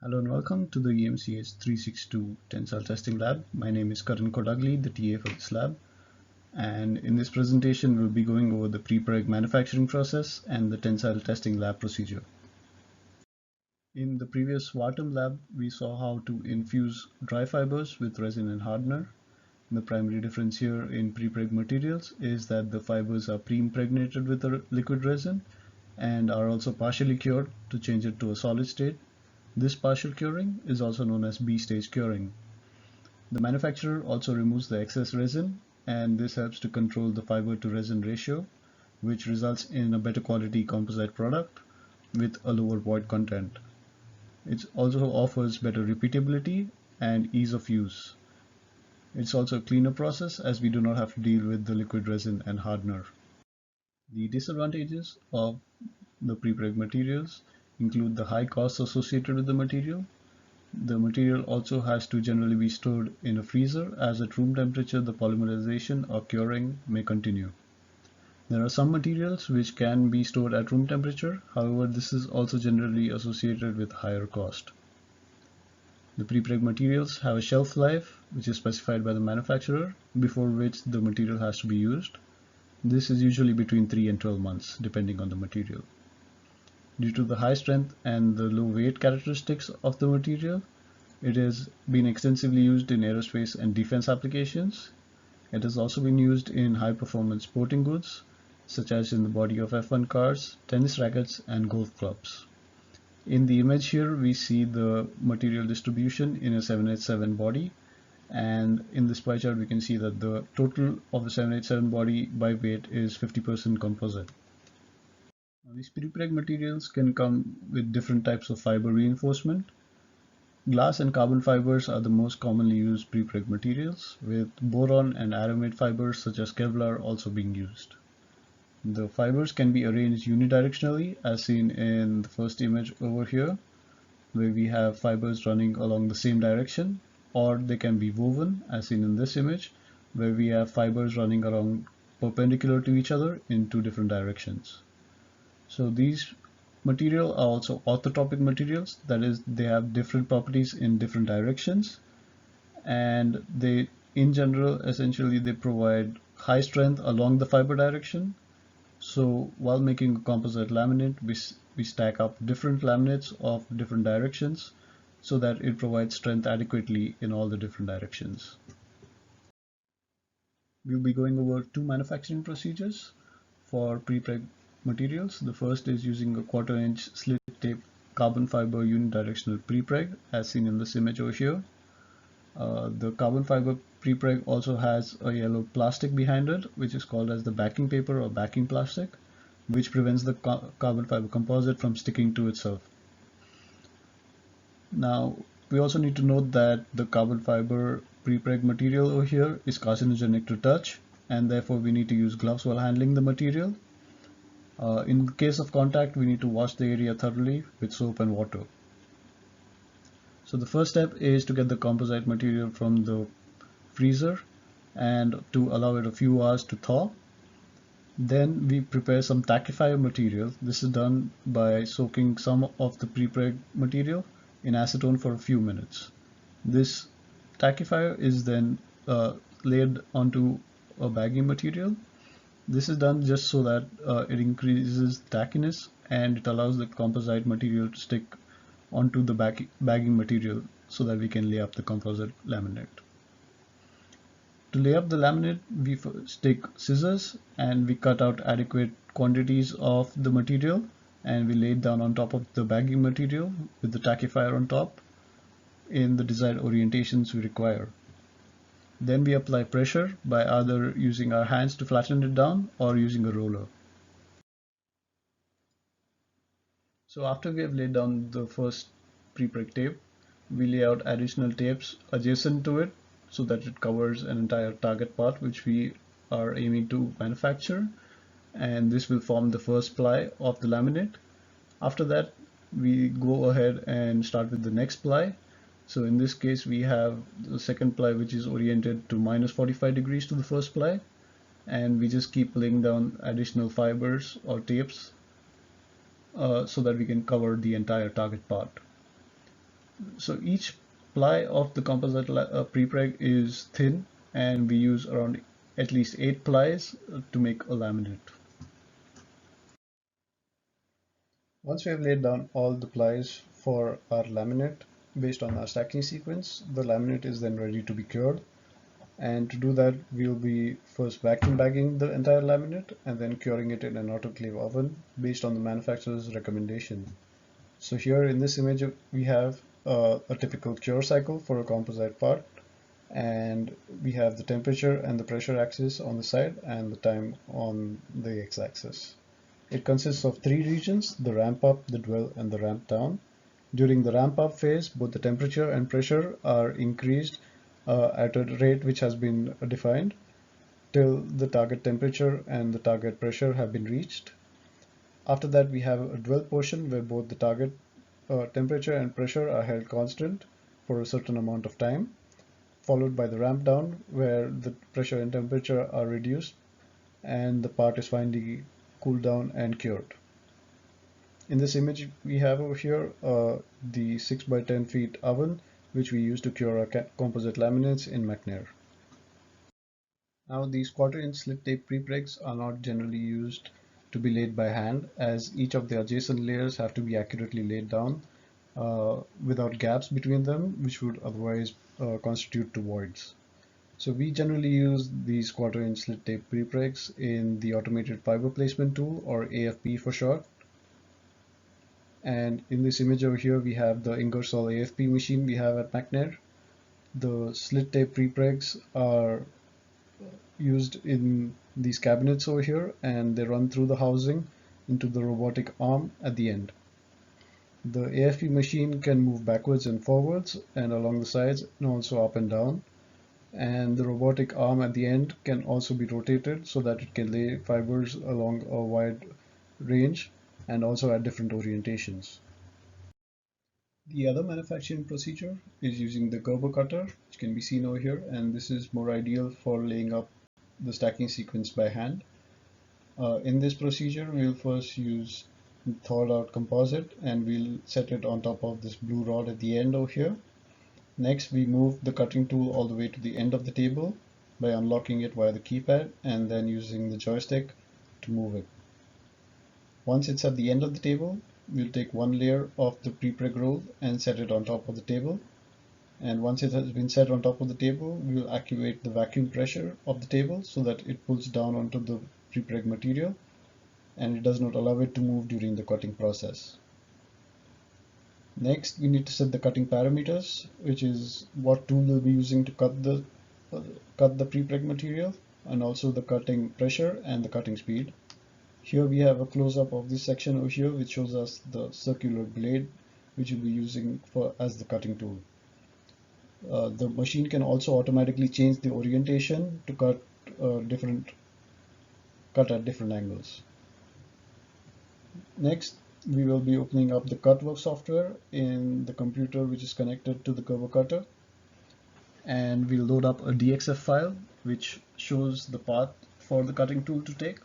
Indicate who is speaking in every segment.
Speaker 1: Hello and welcome to the EMCH 362 Tensile Testing Lab. My name is Karan Kodagli, the TA for this lab. And in this presentation, we'll be going over the prepreg manufacturing process and the tensile testing lab procedure. In the previous Vartam lab, we saw how to infuse dry fibers with resin and hardener. The primary difference here in prepreg materials is that the fibers are pre-impregnated with a liquid resin and are also partially cured to change it to a solid state. This partial curing is also known as B-stage curing. The manufacturer also removes the excess resin, and this helps to control the fiber to resin ratio, which results in a better quality composite product with a lower void content. It also offers better repeatability and ease of use. It's also a cleaner process as we do not have to deal with the liquid resin and hardener. The disadvantages of the prepreg materials include the high costs associated with the material. The material also has to generally be stored in a freezer, as at room temperature the polymerization or curing may continue. There are some materials which can be stored at room temperature, however this is also generally associated with higher cost. The prepreg materials have a shelf life which is specified by the manufacturer, before which the material has to be used. This is usually between 3 and 12 months depending on the material. Due to the high strength and the low weight characteristics of the material, it has been extensively used in aerospace and defense applications. It has also been used in high-performance sporting goods, such as in the body of F1 cars, tennis rackets, and golf clubs. In the image here, we see the material distribution in a 787 body, and in this pie chart we can see that the total of the 787 body by weight is 50% composite. Now, these prepreg materials can come with different types of fiber reinforcement. Glass and carbon fibers are the most commonly used prepreg materials, with boron and aramid fibers such as Kevlar also being used. The fibers can be arranged unidirectionally, as seen in the first image over here, where we have fibers running along the same direction, or they can be woven, as seen in this image, where we have fibers running along perpendicular to each other in two different directions. So these materials are also orthotopic materials, that is, they have different properties in different directions, and they, in general, essentially they provide high strength along the fiber direction. So while making a composite laminate, we stack up different laminates of different directions so that it provides strength adequately in all the different directions. We'll be going over two manufacturing procedures for prepreg materials. The first is using a 1/4 inch slit tape carbon fiber unidirectional prepreg, as seen in this image over here. The carbon fiber prepreg also has a yellow plastic behind it, which is called as the backing paper or backing plastic, which prevents the carbon fiber composite from sticking to itself. Now, we also need to note that the carbon fiber prepreg material over here is carcinogenic to touch, and therefore we need to use gloves while handling the material. In case of contact, we need to wash the area thoroughly with soap and water. So the first step is to get the composite material from the freezer and to allow it a few hours to thaw. Then we prepare some tackifier material. This is done by soaking some of the prepreg material in acetone for a few minutes. This tackifier is then laid onto a bagging material. This is done just so that it increases tackiness and it allows the composite material to stick onto the bagging material so that we can lay up the composite laminate. To lay up the laminate, we take scissors and we cut out adequate quantities of the material and we lay it down on top of the bagging material with the tackifier on top in the desired orientations we require. Then we apply pressure by either using our hands to flatten it down or using a roller. So after we have laid down the first prepreg tape, we lay out additional tapes adjacent to it so that it covers an entire target part which we are aiming to manufacture, and this will form the first ply of the laminate. After that, we go ahead and start with the next ply. So in this case, we have the second ply which is oriented to -45 degrees to the first ply, and we just keep laying down additional fibers or tapes so that we can cover the entire target part. So each ply of the composite prepreg is thin, and we use around at least 8 plies to make a laminate. Once we have laid down all the plies for our laminate based on our stacking sequence, the laminate is then ready to be cured. And to do that, we'll be first vacuum bagging the entire laminate and then curing it in an autoclave oven based on the manufacturer's recommendation. So here in this image, we have a typical cure cycle for a composite part, and we have the temperature and the pressure axis on the side and the time on the x-axis. It consists of 3 regions: the ramp up, the dwell, and the ramp down. During the ramp up phase, both the temperature and pressure are increased at a rate which has been defined till the target temperature and the target pressure have been reached. After that, we have a dwell portion where both the target temperature and pressure are held constant for a certain amount of time, followed by the ramp down where the pressure and temperature are reduced and the part is finally cooled down and cured. In this image, we have over here the 6 by 10 feet oven, which we use to cure our composite laminates in McNair. Now, these quarter-inch slit tape prepregs are not generally used to be laid by hand, as each of the adjacent layers have to be accurately laid down without gaps between them, which would otherwise constitute to voids. So we generally use these quarter-inch slit tape prepregs in the automated fiber placement tool, or AFP for short. And in this image over here, we have the Ingersoll AFP machine we have at McNair. The slit tape prepregs are used in these cabinets over here, and they run through the housing into the robotic arm at the end. The AFP machine can move backwards and forwards and along the sides, and also up and down. And the robotic arm at the end can also be rotated so that it can lay fibers along a wide range and also at different orientations. The other manufacturing procedure is using the Gerber cutter, which can be seen over here, and this is more ideal for laying up the stacking sequence by hand. In this procedure, we'll first use thawed out composite, and we'll set it on top of this blue rod at the end over here. Next, we move the cutting tool all the way to the end of the table by unlocking it via the keypad and then using the joystick to move it. Once it's at the end of the table, we'll take one layer of the prepreg roll and set it on top of the table. And once it has been set on top of the table, we'll activate the vacuum pressure of the table so that it pulls down onto the prepreg material and it does not allow it to move during the cutting process. Next, we need to set the cutting parameters, which is what tool we'll be using to cut the prepreg material, and also the cutting pressure and the cutting speed. Here we have a close-up of this section over here, which shows us the circular blade, which we'll be using as the cutting tool. The machine can also automatically change the orientation to cut at different angles. Next, we will be opening up the Cutworks software in the computer which is connected to the Gerber cutter, and we'll load up a DXF file which shows the path for the cutting tool to take.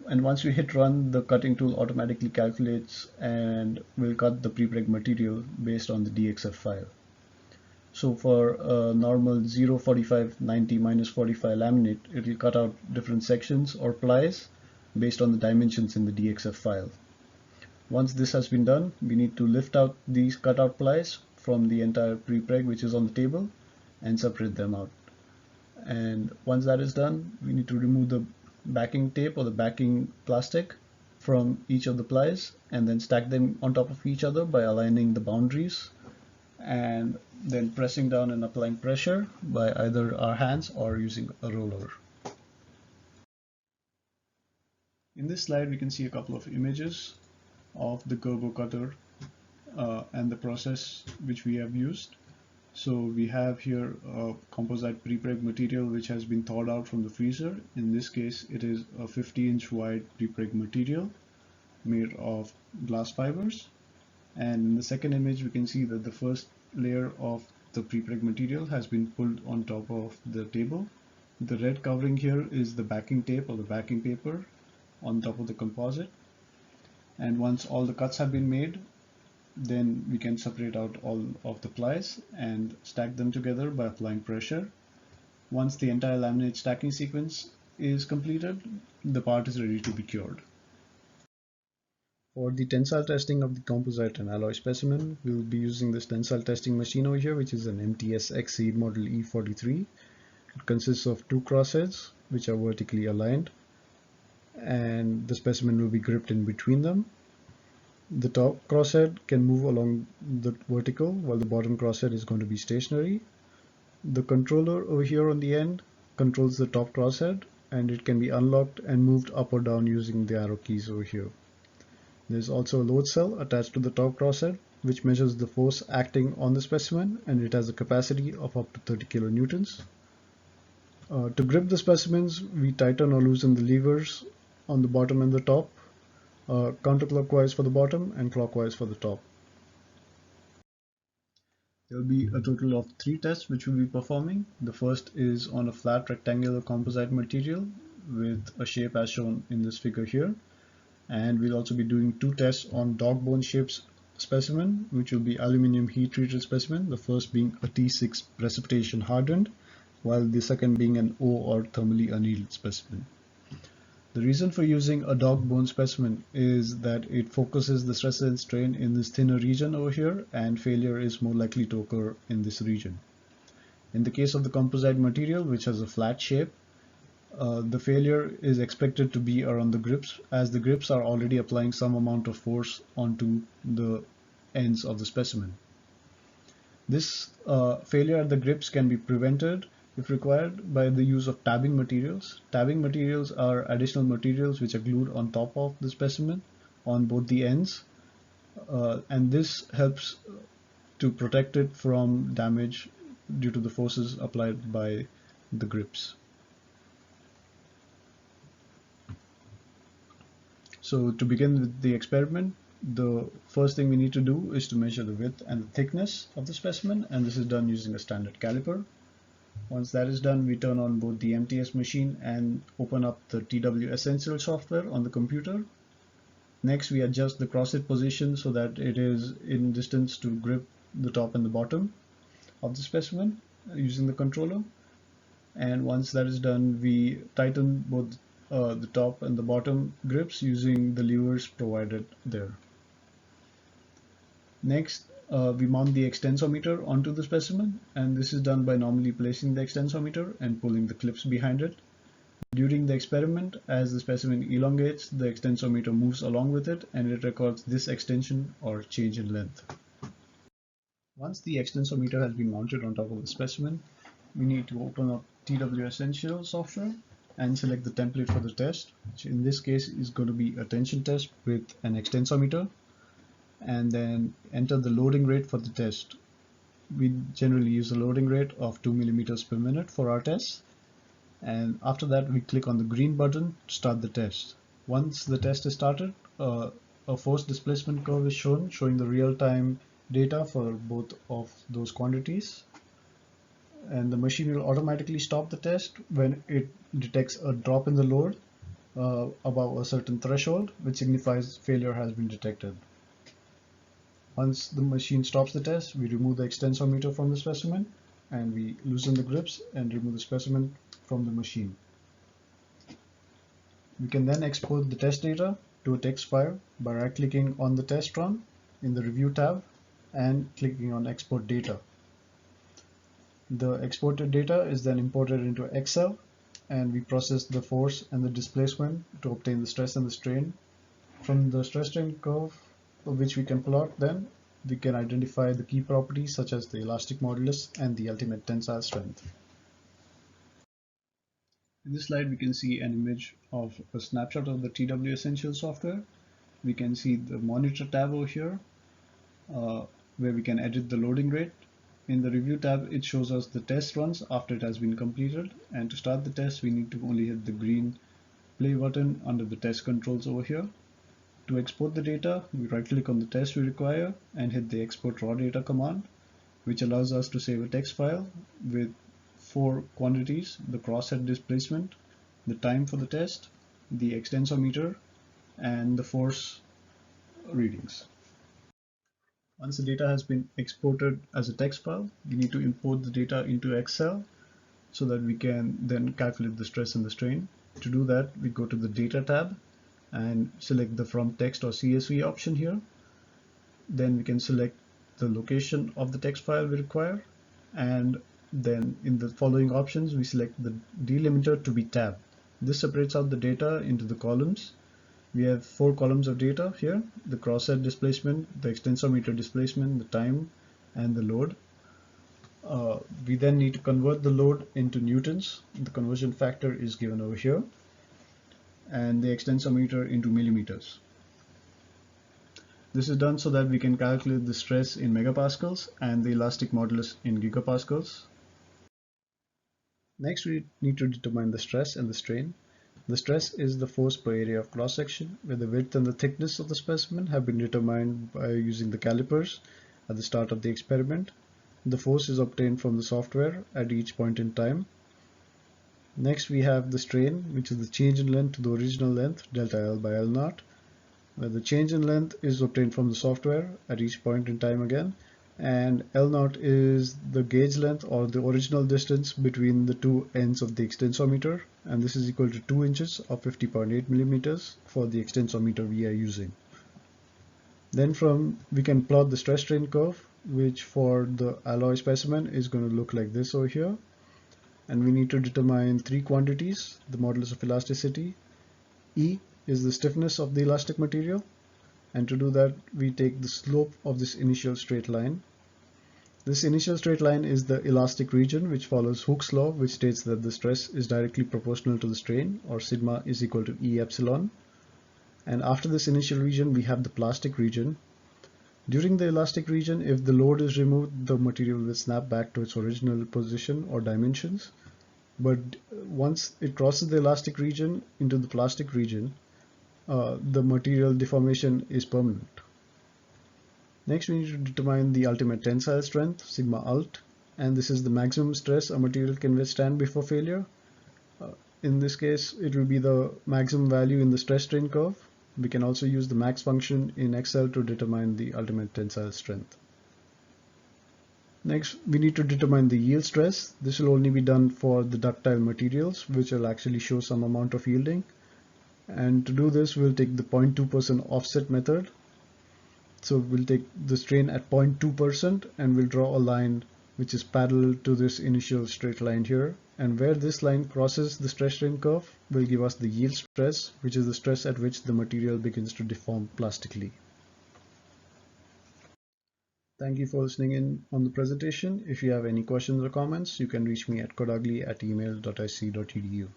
Speaker 1: And once we hit run, the cutting tool automatically calculates and will cut the prepreg material based on the DXF file. So for a normal 0, 45, 90, minus 45 laminate, it will cut out different sections or plies based on the dimensions in the DXF file. Once this has been done, we need to lift out these cutout plies from the entire prepreg which is on the table and separate them out. And once that is done, we need to remove the backing tape or the backing plastic from each of the plies and then stack them on top of each other by aligning the boundaries and then pressing down and applying pressure by either our hands or using a roller. In this slide, we can see a couple of images of the Gerber cutter and the process which we have used. So we have here a composite prepreg material which has been thawed out from the freezer. In this case, it is a 50-inch wide prepreg material made of glass fibers. And in the second image, we can see that the first layer of the prepreg material has been pulled on top of the table. The red covering here is the backing tape or the backing paper on top of the composite. And once all the cuts have been made, Then we can separate out all of the plies and stack them together by applying pressure. Once the entire laminate stacking sequence is completed, the part is ready to be cured. For the tensile testing of the composite and alloy specimen, we will be using this tensile testing machine over here, which is an MTS Exceed model E43. It consists of two crossheads, which are vertically aligned, and the specimen will be gripped in between them. The top crosshead can move along the vertical, while the bottom crosshead is going to be stationary. The controller over here on the end controls the top crosshead, and it can be unlocked and moved up or down using the arrow keys over here. There's also a load cell attached to the top crosshead, which measures the force acting on the specimen, and it has a capacity of up to 30 kilonewtons. To grip the specimens, we tighten or loosen the levers on the bottom and the top, counterclockwise for the bottom and clockwise for the top. There will be a total of 3 tests which we'll be performing. The first is on a flat rectangular composite material with a shape as shown in this figure here. And we'll also be doing 2 tests on dog bone shaped specimen, which will be aluminum heat treated specimen, the first being a T6 precipitation hardened, while the second being an O or thermally annealed specimen. The reason for using a dog bone specimen is that it focuses the stress and strain in this thinner region over here, and failure is more likely to occur in this region. In the case of the composite material, which has a flat shape, the failure is expected to be around the grips, as the grips are already applying some amount of force onto the ends of the specimen. This failure at the grips can be prevented if required by the use of tabbing materials. Tabbing materials are additional materials which are glued on top of the specimen on both the ends, and this helps to protect it from damage due to the forces applied by the grips. So to begin with the experiment, the first thing we need to do is to measure the width and the thickness of the specimen, and this is done using a standard caliper. Once that is done, we turn on both the MTS machine and open up the TW Essential software on the computer. Next, we adjust the crosshead position so that it is in distance to grip the top and the bottom of the specimen using the controller. And once that is done, we tighten both the top and the bottom grips using the levers provided there. Next, we mount the extensometer onto the specimen, and this is done by normally placing the extensometer and pulling the clips behind it. During the experiment, as the specimen elongates, the extensometer moves along with it, and it records this extension or change in length. Once the extensometer has been mounted on top of the specimen, we need to open up TW Essential software and select the template for the test, which in this case is going to be a tension test with an extensometer, and then enter the loading rate for the test. We generally use a loading rate of 2 millimeters per minute for our test, and after that we click on the green button to start the test. Once the test is started, a force displacement curve is shown, showing the real-time data for both of those quantities, and the machine will automatically stop the test when it detects a drop in the load above a certain threshold, which signifies failure has been detected. Once the machine stops the test, we remove the extensometer from the specimen, and we loosen the grips and remove the specimen from the machine. We can then export the test data to a text file by right-clicking on the test run in the Review tab and clicking on Export Data. The exported data is then imported into Excel, and we process the force and the displacement to obtain the stress and the strain. From the stress strain curve, which we can plot, then we can identify the key properties such as the elastic modulus and the ultimate tensile strength. In this slide, we can see an image of a snapshot of the TW Essential software. We can see the monitor tab over here, where we can edit the loading rate. In the Review tab, it shows us the test runs after it has been completed, and to start the test, we need to only hit the green play button under the test controls over here. To export the data, we right-click on the test we require and hit the Export Raw Data command, which allows us to save a text file with 4 quantities: the crosshead displacement, the time for the test, the extensometer, and the force readings. Once the data has been exported as a text file, we need to import the data into Excel so that we can then calculate the stress and the strain. To do that, we go to the Data tab and select the From Text or CSV option here. Then we can select the location of the text file we require, and then in the following options we select the delimiter to be tab. This separates out the data into the columns. We have 4 columns of data here: the crosshead displacement, the extensometer displacement, the time, and the load. We then need to convert the load into newtons. The conversion factor is given over here, and the extensometer into millimeters. This is done so that we can calculate the stress in megapascals and the elastic modulus in gigapascals. Next, we need to determine the stress and the strain. The stress is the force per area of cross-section, where the width and the thickness of the specimen have been determined by using the calipers at the start of the experiment. The force is obtained from the software at each point in time. Next, we have the strain, which is the change in length to the original length, delta L by L naught, where the change in length is obtained from the software at each point in time again, and L naught is the gauge length or the original distance between the two ends of the extensometer, and this is equal to 2 inches or 50.8 millimeters for the extensometer we are using. Then we can plot the stress strain curve, which for the alloy specimen is going to look like this over here. And we need to determine 3 quantities: the modulus of elasticity, E is the stiffness of the elastic material, and to do that we take the slope of this initial straight line. This initial straight line is the elastic region, which follows Hooke's law, which states that the stress is directly proportional to the strain, or sigma is equal to E epsilon. And after this initial region we have the plastic region. During the elastic region, if the load is removed, the material will snap back to its original position or dimensions. But once it crosses the elastic region into the plastic region, the material deformation is permanent. Next, we need to determine the ultimate tensile strength, sigma ult, and this is the maximum stress a material can withstand before failure. In this case, it will be the maximum value in the stress strain curve. We can also use the max function in Excel to determine the ultimate tensile strength. Next, we need to determine the yield stress. This will only be done for the ductile materials, which will actually show some amount of yielding. And to do this, we'll take the 0.2% offset method. So we'll take the strain at 0.2% and we'll draw a line which is parallel to this initial straight line here. And where this line crosses the stress strain curve will give us the yield stress, which is the stress at which the material begins to deform plastically. Thank you for listening in on the presentation. If you have any questions or comments, you can reach me at kodagli@email.ic.edu.